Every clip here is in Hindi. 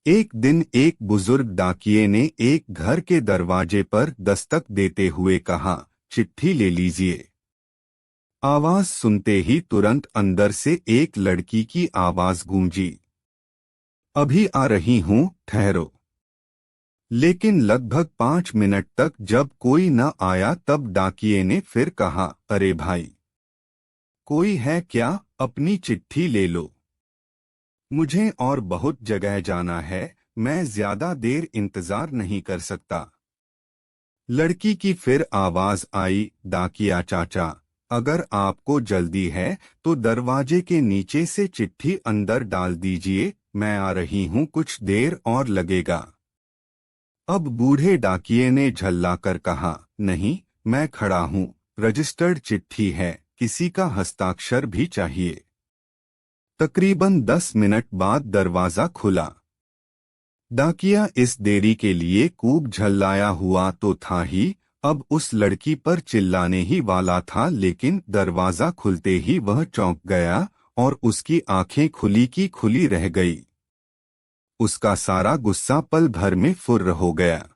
एक दिन एक बुजुर्ग डाकिये ने एक घर के दरवाजे पर दस्तक देते हुए कहा, चिट्ठी ले लीजिए। आवाज सुनते ही तुरंत अंदर से एक लड़की की आवाज गूंजी, अभी आ रही हूँ, ठहरो। लेकिन लगभग 5 मिनट तक जब कोई न आया तब डाकिये ने फिर कहा, अरे भाई, कोई है क्या? अपनी चिट्ठी ले लो। मुझे और बहुत जगह जाना है, मैं ज्यादा देर इंतजार नहीं कर सकता। लड़की की फिर आवाज आई, डाकिया चाचा, अगर आपको जल्दी है तो दरवाजे के नीचे से चिट्ठी अंदर डाल दीजिए, मैं आ रही हूँ, कुछ देर और लगेगा। अब बूढ़े डाकिये ने झल्लाकर कहा, नहीं, मैं खड़ा हूँ, रजिस्टर्ड चिट्ठी है, किसी का हस्ताक्षर भी चाहिए। तकरीबन 10 मिनट बाद दरवाजा खुला। डाकिया इस देरी के लिए खूब झल्लाया हुआ तो था ही, अब उस लड़की पर चिल्लाने ही वाला था, लेकिन दरवाजा खुलते ही वह चौंक गया और उसकी आंखें खुली की खुली रह गई। उसका सारा गुस्सा पल भर में फुर्र हो गया।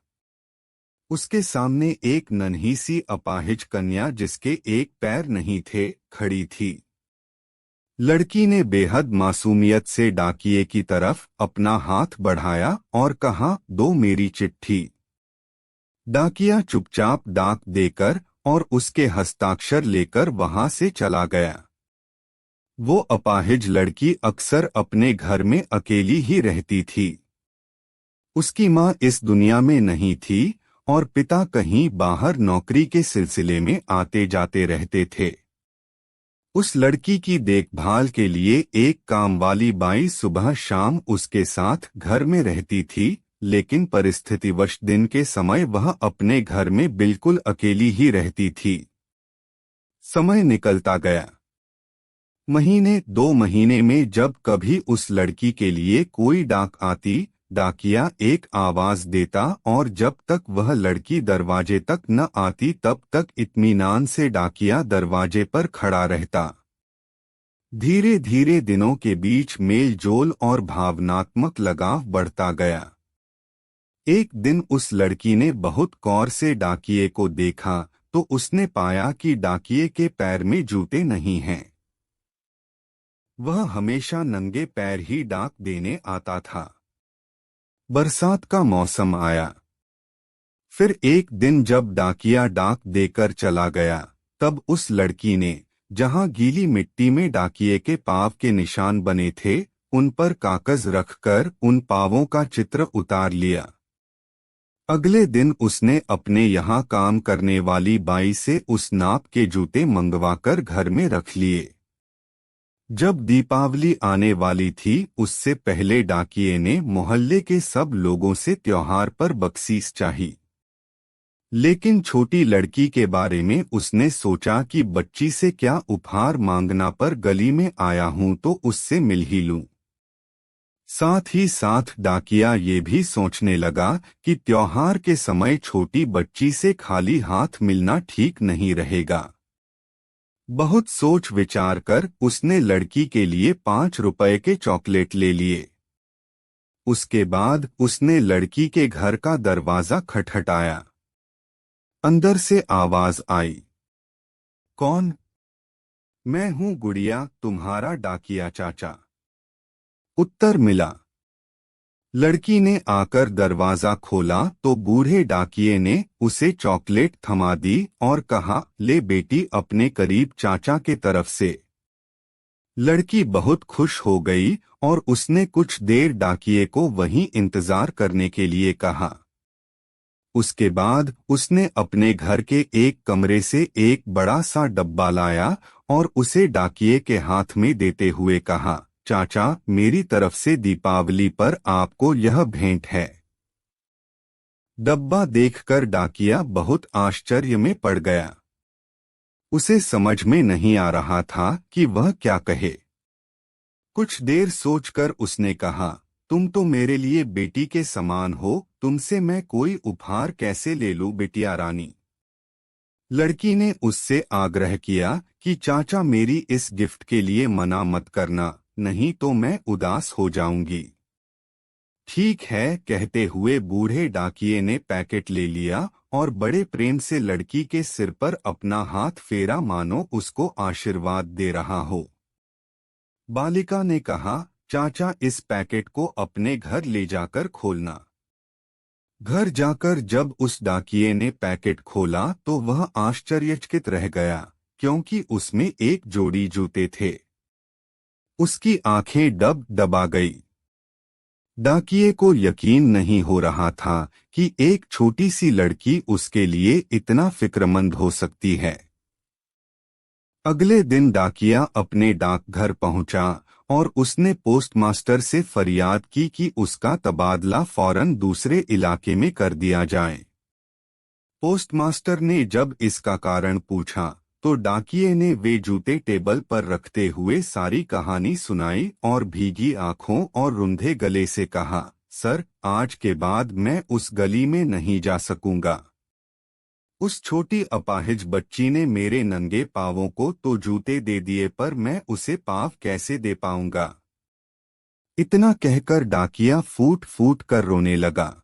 उसके सामने एक नन्ही सी अपाहिज कन्या, जिसके एक पैर नहीं थे, खड़ी थी। लड़की ने बेहद मासूमियत से डाकिये की तरफ अपना हाथ बढ़ाया और कहा, दो मेरी चिट्ठी। डाकिया चुपचाप डाक देकर और उसके हस्ताक्षर लेकर वहां से चला गया। वो अपाहिज लड़की अक्सर अपने घर में अकेली ही रहती थी। उसकी माँ इस दुनिया में नहीं थी और पिता कहीं बाहर नौकरी के सिलसिले में आते जाते रहते थे। उस लड़की की देखभाल के लिए एक कामवाली बाई सुबह शाम उसके साथ घर में रहती थी, लेकिन परिस्थितिवश दिन के समय वह अपने घर में बिल्कुल अकेली ही रहती थी। समय निकलता गया। महीने 2 महीने में जब कभी उस लड़की के लिए कोई डाक आती, डाकिया एक आवाज देता और जब तक वह लड़की दरवाजे तक न आती तब तक इत्मीनान से डाकिया दरवाजे पर खड़ा रहता। धीरे धीरे दिनों के बीच मेल जोल और भावनात्मक लगाव बढ़ता गया। एक दिन उस लड़की ने बहुत गौर से डाकिये को देखा तो उसने पाया कि डाकिये के पैर में जूते नहीं हैं। वह हमेशा नंगे पैर ही डाक देने आता था। बरसात का मौसम आया। फिर एक दिन जब डाकिया डाक देकर चला गया, तब उस लड़की ने, जहां गीली मिट्टी में डाकिये के पाँव के निशान बने थे, उन पर कागज रखकर उन पाँवों का चित्र उतार लिया। अगले दिन उसने अपने यहाँ काम करने वाली बाई से उस नाप के जूते मंगवाकर घर में रख लिए। जब दीपावली आने वाली थी, उससे पहले डाकिये ने मोहल्ले के सब लोगों से त्योहार पर बख्शीश चाही। लेकिन छोटी लड़की के बारे में उसने सोचा कि बच्ची से क्या उपहार मांगना, पर गली में आया हूं तो उससे मिल ही लूं। साथ ही साथ डाकिया ये भी सोचने लगा कि त्योहार के समय छोटी बच्ची से खाली हाथ मिलना ठीक नहीं रहेगा। बहुत सोच विचार कर उसने लड़की के लिए 5 रुपए के चॉकलेट ले लिए। उसके बाद उसने लड़की के घर का दरवाजा खटखटाया। अंदर से आवाज आई, कौन? मैं हूँ गुड़िया, तुम्हारा डाकिया चाचा। उत्तर मिला। लड़की ने आकर दरवाजा खोला तो बूढ़े डाकिये ने उसे चॉकलेट थमा दी और कहा, ले बेटी, अपने करीब चाचा के तरफ से। लड़की बहुत खुश हो गई और उसने कुछ देर डाकिये को वहीं इंतजार करने के लिए कहा। उसके बाद उसने अपने घर के एक कमरे से एक बड़ा सा डब्बा लाया और उसे डाकिये के हाथ में देते हुए कहा, चाचा, मेरी तरफ से दीपावली पर आपको यह भेंट है। डब्बा देखकर डाकिया बहुत आश्चर्य में पड़ गया। उसे समझ में नहीं आ रहा था कि वह क्या कहे। कुछ देर सोचकर उसने कहा, तुम तो मेरे लिए बेटी के समान हो, तुमसे मैं कोई उपहार कैसे ले लूं बिटिया रानी। लड़की ने उससे आग्रह किया कि चाचा, मेरी इस गिफ्ट के लिए मना मत करना, नहीं तो मैं उदास हो जाऊंगी। ठीक है, कहते हुए बूढ़े डाकिये ने पैकेट ले लिया और बड़े प्रेम से लड़की के सिर पर अपना हाथ फेरा, मानो उसको आशीर्वाद दे रहा हो। बालिका ने कहा, चाचा, इस पैकेट को अपने घर ले जाकर खोलना। घर जाकर जब उस डाकिये ने पैकेट खोला तो वह आश्चर्यचकित रह गया, क्योंकि उसमें एक जोड़ी जूते थे। उसकी आंखें डब डबा गई। डाकिये को यकीन नहीं हो रहा था कि एक छोटी सी लड़की उसके लिए इतना फिक्रमंद हो सकती है। अगले दिन डाकिया अपने डाकघर पहुंचा और उसने पोस्टमास्टर से फरियाद की कि उसका तबादला फौरन दूसरे इलाके में कर दिया जाए। पोस्टमास्टर ने जब इसका कारण पूछा तो डाकिये ने वे जूते टेबल पर रखते हुए सारी कहानी सुनाई और भीगी आंखों और रुंधे गले से कहा, सर, आज के बाद मैं उस गली में नहीं जा सकूंगा। उस छोटी अपाहिज बच्ची ने मेरे नंगे पांवों को तो जूते दे दिए, पर मैं उसे पाँव कैसे दे पाऊंगा। इतना कहकर डाकिया फूट फूट कर रोने लगा।